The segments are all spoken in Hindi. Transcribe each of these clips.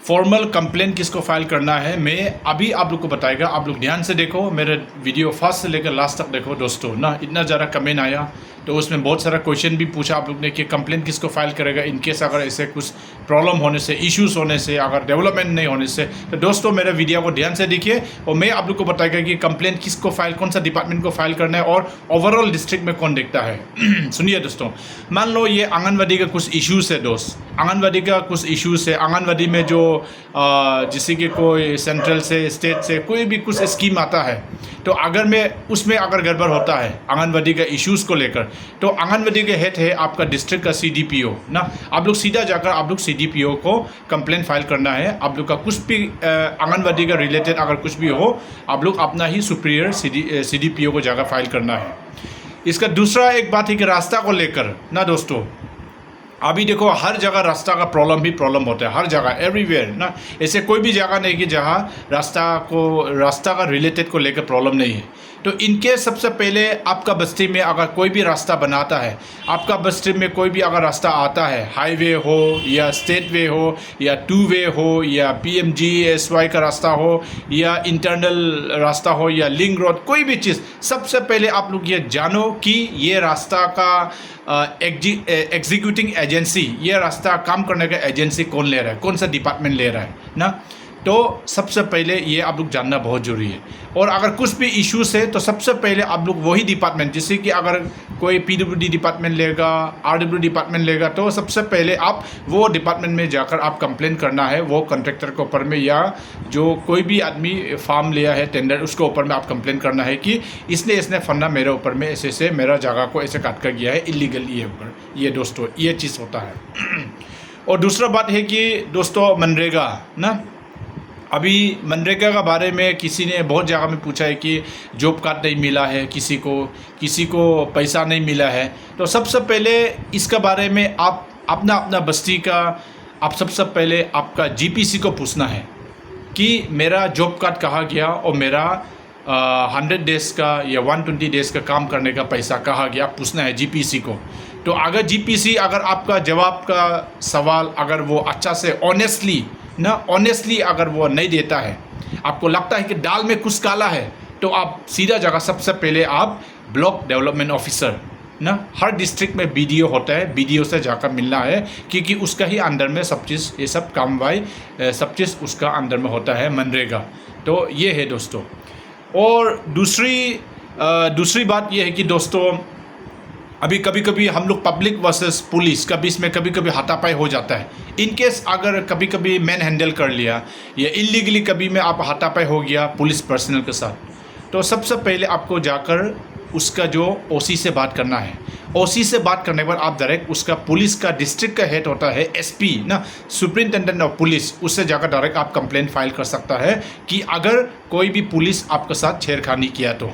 फॉर्मल कंप्लेंट किसको फाइल करना है, मैं अभी आप लोग को बताएगा। आप लोग ध्यान से देखो, मेरे वीडियो फर्स्ट से लेकर लास्ट तक देखो दोस्तों ना। इतना ज़्यादा कमेंट आया तो उसमें बहुत सारा क्वेश्चन भी पूछा आप लोग ने कि कंप्लेंट किसको फाइल करेगा इनकेस अगर ऐसे कुछ प्रॉब्लम होने से, इश्यूज़ होने से, अगर डेवलपमेंट नहीं होने से। तो दोस्तों मेरे वीडियो को ध्यान से देखिए और मैं आप लोग को बताएगा कि कंप्लेंट किसको फाइल, कौन सा डिपार्टमेंट को फाइल करना है और ओवरऑल डिस्ट्रिक्ट में कौन देखता है। सुनिए दोस्तों, मान लो ये आंगनबाड़ी का कुछ इश्यूज़ है दोस्त, आंगनबाड़ी का कुछ इश्यूज़ है। आंगनबाड़ी में जो जैसे कि कोई सेंट्रल से, स्टेट से कोई भी कुछ स्कीम आता है, तो अगर मैं उसमें अगर गड़बड़ होता है आंगनबाड़ी का इश्यूज़ को लेकर, तो आंगनबाड़ी के हेड है आपका डिस्ट्रिक्ट का CDPO ना। आप लोग सीधा जाकर आप लोग CDPO को कंप्लेंट फाइल करना है। आप लोग का कुछ भी आंगनबाड़ी का रिलेटेड अगर कुछ भी हो, आप लोग अपना ही सुपीरियर CDPO को जाकर फाइल करना है। इसका दूसरा एक बात है कि रास्ता को लेकर ना दोस्तों, अभी देखो हर जगह रास्ता का प्रॉब्लम होता है, हर जगह, एवरीवेयर ना। ऐसे कोई भी जगह नहीं कि जहाँ रास्ता का रिलेटेड को लेकर प्रॉब्लम नहीं है। तो इनके सबसे पहले आपका बस्ती में अगर कोई भी रास्ता बनाता है, आपका बस्ती में कोई भी अगर रास्ता आता है, हाईवे हो या स्टेट वे हो या 2 वे हो या PMGSY का रास्ता हो या इंटरनल रास्ता हो या लिंक रोड, कोई भी चीज़, सबसे पहले आप लोग ये जानो कि ये रास्ता का एग्जीक्यूटिंग एजेंसी, ये रास्ता काम करने का एजेंसी कौन ले रहा है, कौन सा डिपार्टमेंट ले रहा है ना। तो सबसे पहले ये आप लोग जानना बहुत ज़रूरी है। और अगर कुछ भी इश्यूज़ है तो सबसे पहले आप लोग वही डिपार्टमेंट, जैसे कि अगर कोई PWD डिपार्टमेंट लेगा, RW डिपार्टमेंट लेगा, तो सबसे पहले आप वो डिपार्टमेंट में जाकर आप कंप्लेन करना है, वो कॉन्ट्रैक्टर के ऊपर में या जो कोई भी आदमी फार्म लिया है टेंडर, उसके ऊपर में आप कंप्लेन करना है कि इसने फंडा मेरे ऊपर में ऐसे मेरा जगह को ऐसे काट कर गया है, इलीगल ये ऊपर, ये दोस्तों ये चीज़ होता है। और दूसरा बात है कि दोस्तों मनरेगा ना, अभी मनरेगा के बारे में किसी ने बहुत जगह में पूछा है कि जॉब कार्ड नहीं मिला है, किसी को पैसा नहीं मिला है। तो सबसे पहले इसके बारे में आप अपना बस्ती का, आप सबसे पहले आपका GPC को पूछना है कि मेरा जॉब कार्ड कहाँ गया और मेरा 100 डेज़ का या 120 डेज़ का काम करने का पैसा कहाँ गया, पूछना है GPC को। तो अगर GPC अगर आपका जवाब का सवाल अगर वो अच्छा से ऑनेस्टली अगर वो नहीं देता है, आपको लगता है कि दाल में कुछ काला है, तो आप सीधा जगह सबसे पहले आप ब्लॉक डेवलपमेंट ऑफिसर ना, हर डिस्ट्रिक्ट में BDO होता है, BDO से जाकर मिलना है क्योंकि उसका ही अंडर में सब चीज़, ये सब कामवाई सब चीज़ उसका अंडर में होता है, मनरेगा। तो ये है दोस्तों। और दूसरी बात ये है कि दोस्तों, अभी कभी हम लोग पब्लिक वर्सेस पुलिस का बीच में कभी हाथापाई हो जाता है। इनकेस अगर कभी मैन हैंडल कर लिया या इलीगली कभी में आप हाथापाई हो गया पुलिस पर्सनल के साथ, तो सबसे पहले आपको जाकर उसका जो OC से बात करना है। OC से बात करने के बाद आप डायरेक्ट उसका पुलिस का डिस्ट्रिक्ट का हेड होता है SP ना, सुपरिटेंडेंट ऑफ पुलिस, उससे जाकर डायरेक्ट आप कंप्लेंट फाइल कर सकता है कि अगर कोई भी पुलिस आपके साथ छेड़खानी किया तो।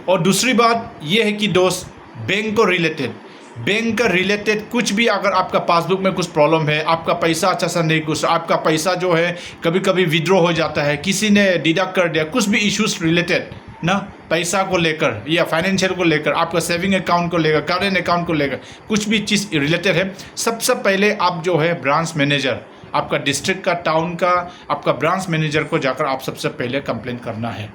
और दूसरी बात ये है कि दोस्त, बैंक का रिलेटेड कुछ भी अगर आपका पासबुक में कुछ प्रॉब्लम है, आपका पैसा अच्छा सा नहीं घुस, आपका पैसा जो है कभी विड्रॉ हो जाता है, किसी ने डिडक्ट कर दिया, कुछ भी इश्यूज रिलेटेड ना, पैसा को लेकर या फाइनेंशियल को लेकर, आपका सेविंग अकाउंट को लेकर, करेंट अकाउंट को लेकर कुछ भी चीज़ रिलेटेड है, सबसे पहले आप जो है ब्रांच मैनेजर, आपका डिस्ट्रिक्ट का, टाउन का आपका ब्रांच मैनेजर को जाकर आप सबसे पहले कंप्लेंट करना है।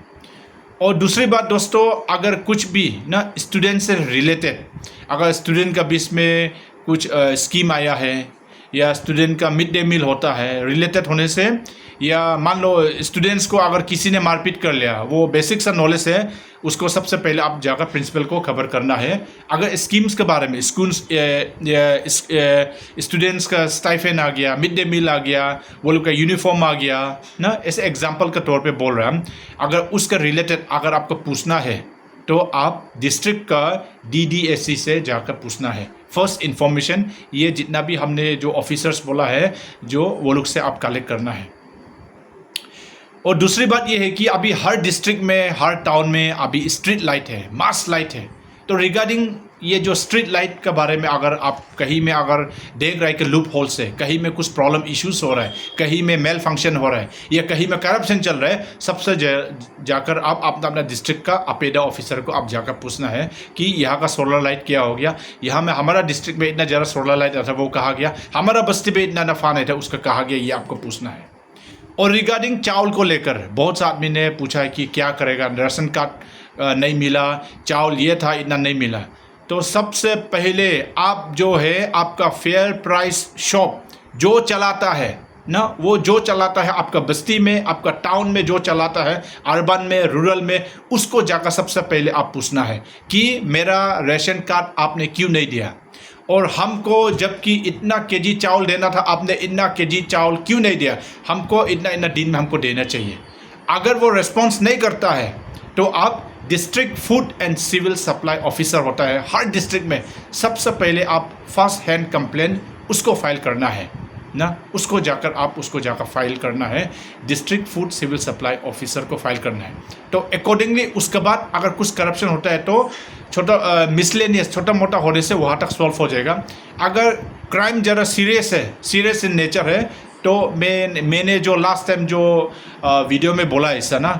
और दूसरी बात दोस्तों, अगर कुछ भी ना स्टूडेंट से रिलेटेड, अगर स्टूडेंट का बीच में कुछ स्कीम आया है या स्टूडेंट का मिड डे मील होता है रिलेटेड होने से, या मान लो स्टूडेंट्स को अगर किसी ने मारपीट कर लिया, वो बेसिक सा नॉलेज है, उसको सबसे पहले आप जाकर प्रिंसिपल को खबर करना है। अगर स्कीम्स के बारे में, स्टूडेंट्स का स्टाइफेंड आ गया, मिड डे मील आ गया, वो लोग का यूनिफॉर्म आ गया ना, ऐसे एग्जांपल के तौर पे बोल रहे हैं हम, अगर उसका रिलेटेड अगर आपको पूछना है तो आप डिस्ट्रिक्ट का DDSC से जाकर पूछना है। फर्स्ट इन्फॉर्मेशन ये जितना भी हमने जो ऑफिसर्स बोला है, जो वो लोग से आप कलेक्ट करना है। और दूसरी बात ये है कि अभी हर डिस्ट्रिक्ट में, हर टाउन में अभी स्ट्रीट लाइट है, मास लाइट है। तो रिगार्डिंग ये जो स्ट्रीट लाइट के बारे में अगर आप कहीं में अगर देख रहे हैं कि लूप होल से कहीं में कुछ प्रॉब्लम इश्यूज हो रहा है, कहीं में मेल फंक्शन हो रहा है या कहीं में करप्शन चल रहा है, सबसे जाकर आप अपना डिस्ट्रिक्ट का अपेडा ऑफिसर को आप जाकर पूछना है कि यहाँ का सोलर लाइट क्या हो गया, यहाँ में हमारा डिस्ट्रिक्ट में इतना ज़्यादा सोलर लाइट था वो कहा गया, हमारा बस्ती में इतना नफा नहीं था उसका कहा गया, ये आपको पूछना है। और रिगार्डिंग चावल को लेकर बहुत से आदमी ने पूछा है कि क्या करेगा, राशन कार्ड नहीं मिला, चावल ये था इतना नहीं मिला। तो सबसे पहले आप जो है आपका फेयर प्राइस शॉप जो चलाता है ना, वो जो चलाता है आपका बस्ती में, आपका टाउन में जो चलाता है, अर्बन में, रूरल में, उसको जाकर सबसे पहले आप पूछना है कि मेरा राशन कार्ड आपने क्यों नहीं दिया, और हमको जबकि इतना केजी चावल देना था आपने इतना केजी चावल क्यों नहीं दिया, हमको इतना इतना दिन में हमको देना चाहिए। अगर वो रिस्पॉन्स नहीं करता है तो आप district food and civil supply officer होता है हर डिस्ट्रिक्ट में, सबसे पहले आप फर्स्ट हैंड कंप्लेन उसको फाइल करना है ना, उसको जाकर फाइल करना है, district food civil supply officer को फाइल करना है। तो अकॉर्डिंगली उसके बाद अगर कुछ करप्शन होता है तो छोटा मिसलेनियस छोटा मोटा होने से वहाँ तक सॉल्व हो जाएगा। अगर क्राइम ज़रा सीरियस इन नेचर है तो मैंने जो लास्ट टाइम जो वीडियो में बोला ऐसा ना,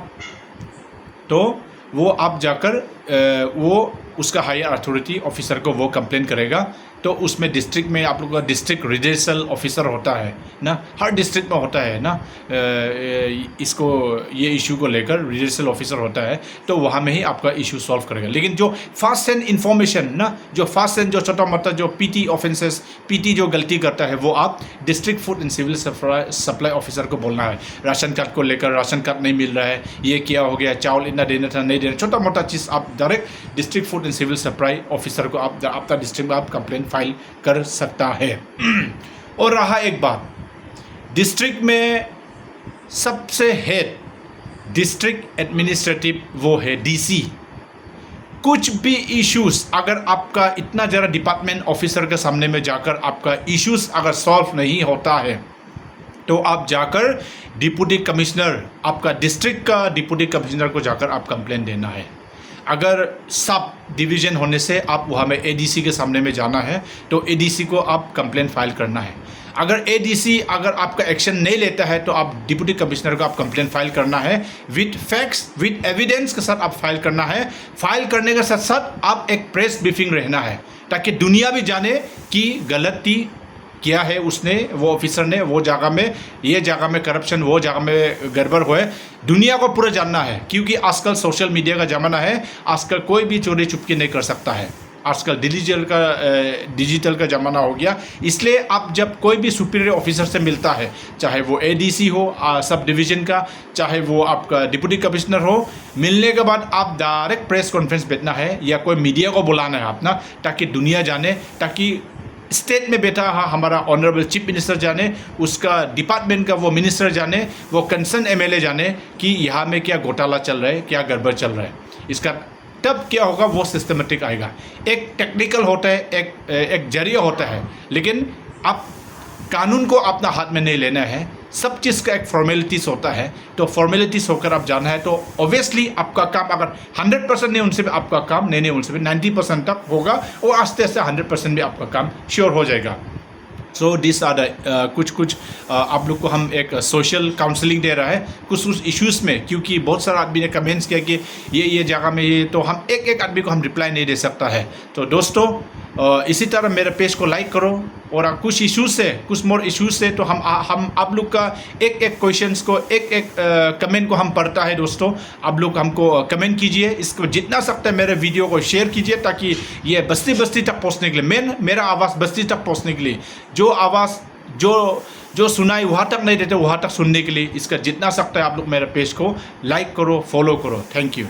तो वो आप जाकर वो उसका हायर अथॉरिटी ऑफिसर को वो कंप्लेन करेगा, तो उसमें डिस्ट्रिक्ट में आप लोग का डिस्ट्रिक्ट रिजर्सल ऑफिसर होता है ना, हर डिस्ट्रिक्ट में होता है ना, इसको ये इशू को लेकर रिजर्सल ऑफिसर होता है, तो वहाँ में ही आपका इशू सॉल्व करेगा। लेकिन जो फास्ट हैंड इन्फॉर्मेशन ना, जो फास्ट हैंड जो छोटा मोटा जो पीटी ऑफेंसेस, पीटी जो गलती करता है वो आप district food and civil supply officer को बोलना है। राशन कार्ड को लेकर राशन कार्ड नहीं मिल रहा है, ये क्या हो गया, चावल इतना देना था नहीं देना, छोटा मोटा चीज़ आप direct district food and civil supply officer को आप अपना डिस्ट्रिक्ट में आप कंप्लेंट फाइल कर सकता है। और रहा एक बात, डिस्ट्रिक्ट में सबसे हेड डिस्ट्रिक्ट एडमिनिस्ट्रेटिव वो है डीसी। कुछ भी इश्यूज अगर आपका इतना ज़रा डिपार्टमेंट ऑफिसर के सामने में जाकर आपका इश्यूज अगर सॉल्व नहीं होता है तो आप जाकर डिप्टी कमिश्नर, आपका डिस्ट्रिक्ट का डिप्टी कमिश्नर को जाकर आप कंप्लेंट देना है। अगर सब डिवीज़न होने से आप वहाँ में एडीसी के सामने में जाना है तो एडीसी को आप कंप्लेंट फाइल करना है। अगर एडीसी अगर आपका एक्शन नहीं लेता है तो आप डिप्टी कमिश्नर को आप कंप्लेंट फाइल करना है, विद फैक्ट्स विद एविडेंस के साथ आप फाइल करना है। फाइल करने के साथ साथ आप एक प्रेस ब्रीफिंग रहना है ताकि दुनिया भी जाने कि गलती क्या है उसने, वो ऑफिसर ने, वो जगह में, ये जगह में करप्शन, वो जगह में गड़बड़ हुए, दुनिया को पूरा जानना है। क्योंकि आजकल सोशल मीडिया का ज़माना है, आजकल कोई भी चोरी चुपके नहीं कर सकता है, आजकल डिजिटल का ज़माना हो गया। इसलिए आप जब कोई भी सुपीरियर ऑफिसर से मिलता है, चाहे वो एडीसी हो सब डिवीज़न का, चाहे वो आपका डिप्टी कमिश्नर हो, मिलने के बाद आप डायरेक्ट प्रेस कॉन्फ्रेंस बैठना है या कोई मीडिया को बुलाना है अपना, ताकि दुनिया जाने, ताकि स्टेट में बैठा हमारा ऑनरेबल चीफ मिनिस्टर जाने, उसका डिपार्टमेंट का वो मिनिस्टर जाने, वो कंसर्न एमएलए जाने कि यहाँ में क्या घोटाला चल रहा है, क्या गड़बड़ चल रहा है। इसका तब क्या होगा, वो सिस्टमेटिक आएगा। एक टेक्निकल होता है, एक जरिया होता है, लेकिन आप कानून को अपना हाथ में नहीं लेना है। सब चीज़ का एक फॉर्मेलिटीज़ होता है, तो फॉर्मेलिटीज़ होकर आप जाना है तो ऑब्वियसली आपका काम अगर 100% नहीं उनसे भी आपका काम नहीं उनसे भी 90% तक होगा और आस्ते आस्ते 100% भी आपका काम श्योर हो जाएगा। सो दिस आर द कुछ आप लोग को हम एक सोशल काउंसलिंग दे रहा है कुछ इश्यूज़ में, क्योंकि बहुत सारा आदमी ने कमेंट्स किया कि ये जगह में ये, तो हम एक आदमी को हम रिप्लाई नहीं दे सकता है। तो दोस्तों इसी तरह मेरे पेज को लाइक करो, और कुछ इश्यूज़ से, कुछ मोर इश्यूज़ से तो हम आप लोग का एक क्वेश्चंस को, एक कमेंट को हम पढ़ता है। दोस्तों आप लोग हमको कमेंट कीजिए, इसको जितना सकता है मेरे वीडियो को शेयर कीजिए, ताकि ये बस्ती तक पहुंचने के लिए, मेरा आवाज़ बस्ती तक पहुंचने के लिए, जो आवाज़ जो सुनाई वहाँ तक नहीं देते वहाँ तक सुनने के लिए, इसका जितना सकता है आप लोग मेरे पेज को लाइक करो, फॉलो करो। Thank you.